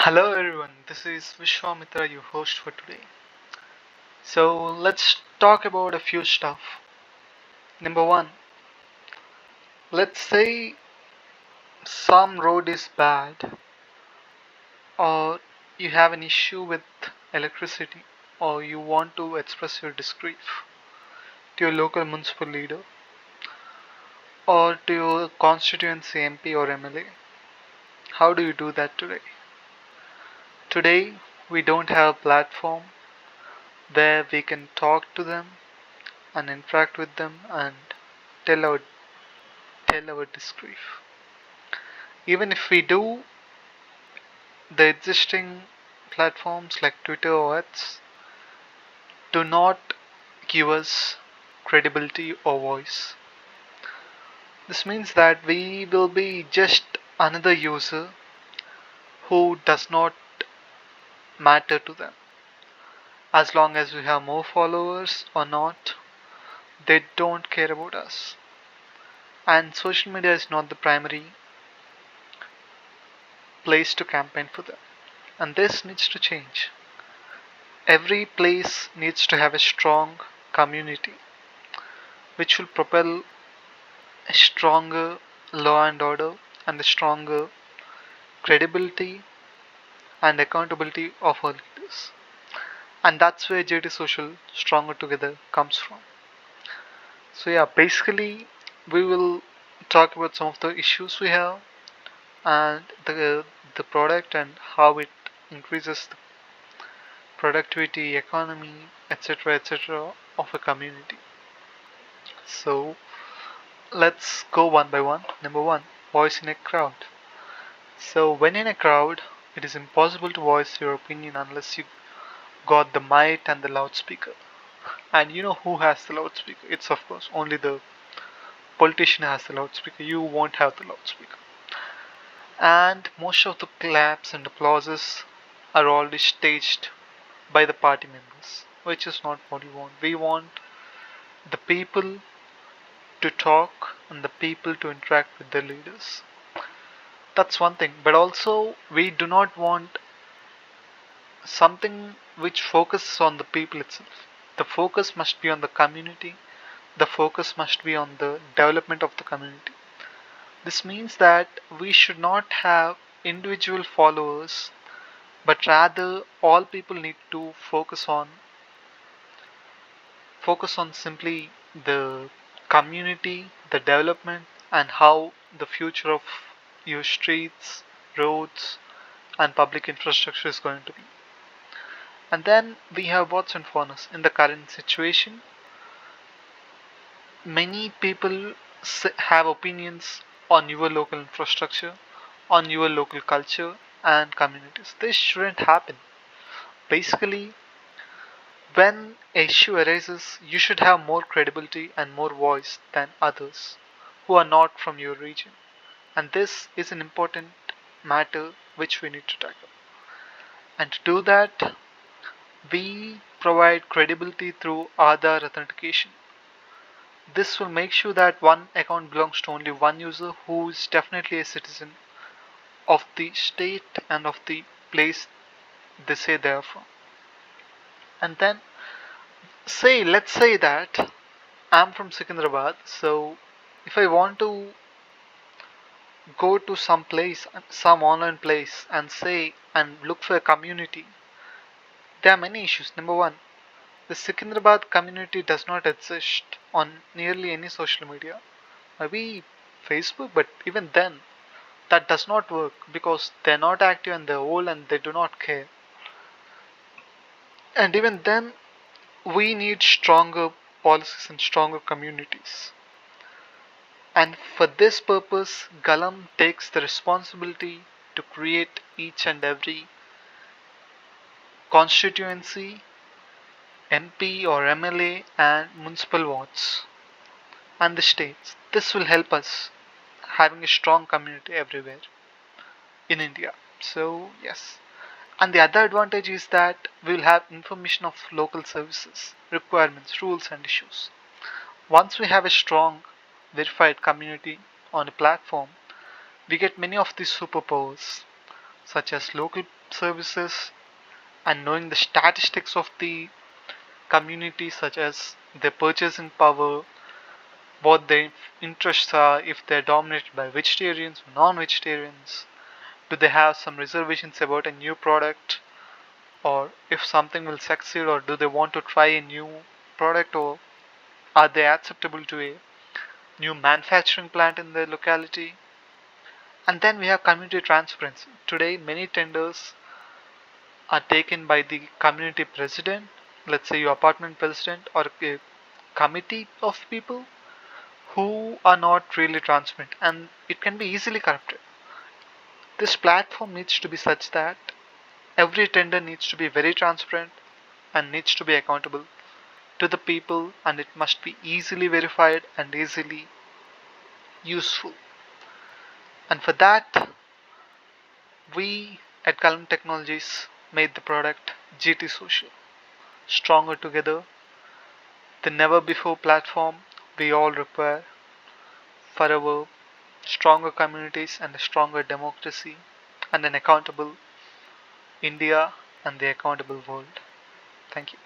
Hello everyone, this is Vishwamitra, your host for today. So let's talk about a few stuff. Number one, let's say some road is bad, or you have an issue with electricity, or you want to express your disgrief to your local municipal leader, or to your constituency MP or MLA. How do you do that today? Today, we don't have a platform where we can talk to them and interact with them and tell our tell our disgrief. Even if we do, the existing platforms like Twitter or X do not give us credibility or voice. This means that we will be just another user who does not matter to them. As long as we have more followers or not, they don't care about us. And social media is not the primary place to campaign for them. And this needs to change. Every place needs to have a strong community which will propel a stronger law and order and a stronger credibility and accountability of our leaders. And that's where GTSocial Stronger Together comes from. So yeah, basically we will talk about some of the issues we have and the product and how it increases the productivity, economy, etc., of a community. So let's go one by one. Number one, voice in a crowd. So when in a crowd, it is impossible to voice your opinion unless you got the mic and the loudspeaker. And you know who has the loudspeaker? It's of course only the politician has the loudspeaker. You won't have the loudspeaker. And most of the claps and applauses are already staged by the party members, which is not what we want. We want the people to talk and the people to interact with their leaders. That's one thing, but also we do not want something which focuses on the people itself. The focus must be on the community, the focus must be on the development of the community. This means that we should not have individual followers, but rather all people need to focus on simply the community, the development, and how the future of your streets, roads, and public infrastructure is going to be. And then we have bots and fairness. In the current situation, many people have opinions on your local infrastructure, on your local culture and communities. This shouldn't happen. Basically, when a issue arises, you should have more credibility and more voice than others who are not from your region. And this is an important matter which we need to tackle. And to do that, we provide credibility through Aadhaar authentication. This will make sure that one account belongs to only one user who is definitely a citizen of the state and of the place they say they are from. And then let's say that I'm from Secunderabad, so if I want to go to some place, some online place, and say and look for a community, there are many issues. Number one, the Secunderabad community does not exist on nearly any social media. Maybe Facebook, but even then, that does not work because they're not active and they're old and they do not care. And even then, we need stronger policies and stronger communities. And for this purpose, Galam takes the responsibility to create each and every constituency, MP or MLA, and municipal wards, and the states. This will help us having a strong community everywhere in India. So, yes. And the other advantage is that we will have information of local services, requirements, rules, and issues. Once we have a strong, verified community on a platform, we get many of these superpowers. such as local services, and knowing the statistics of the community, such as their purchasing power, what their interests are, if they're dominated by vegetarians or non-vegetarians, do they have some reservations about a new product, or if something will succeed, or do they want to try a new product, or are they acceptable to a new manufacturing plant in their locality. And then we have community transparency. Today many tenders are taken by the community president, let's say your apartment president, or a committee of people who are not really transparent, and it can be easily corrupted. This platform needs to be such that every tender needs to be very transparent and needs to be accountable to the people, and it must be easily verified and easily useful. And for that, we at Galam Technologies made the product GTSocial. Stronger together, the never before platform we all require for our stronger communities and a stronger democracy and an accountable India and the accountable world. Thank you.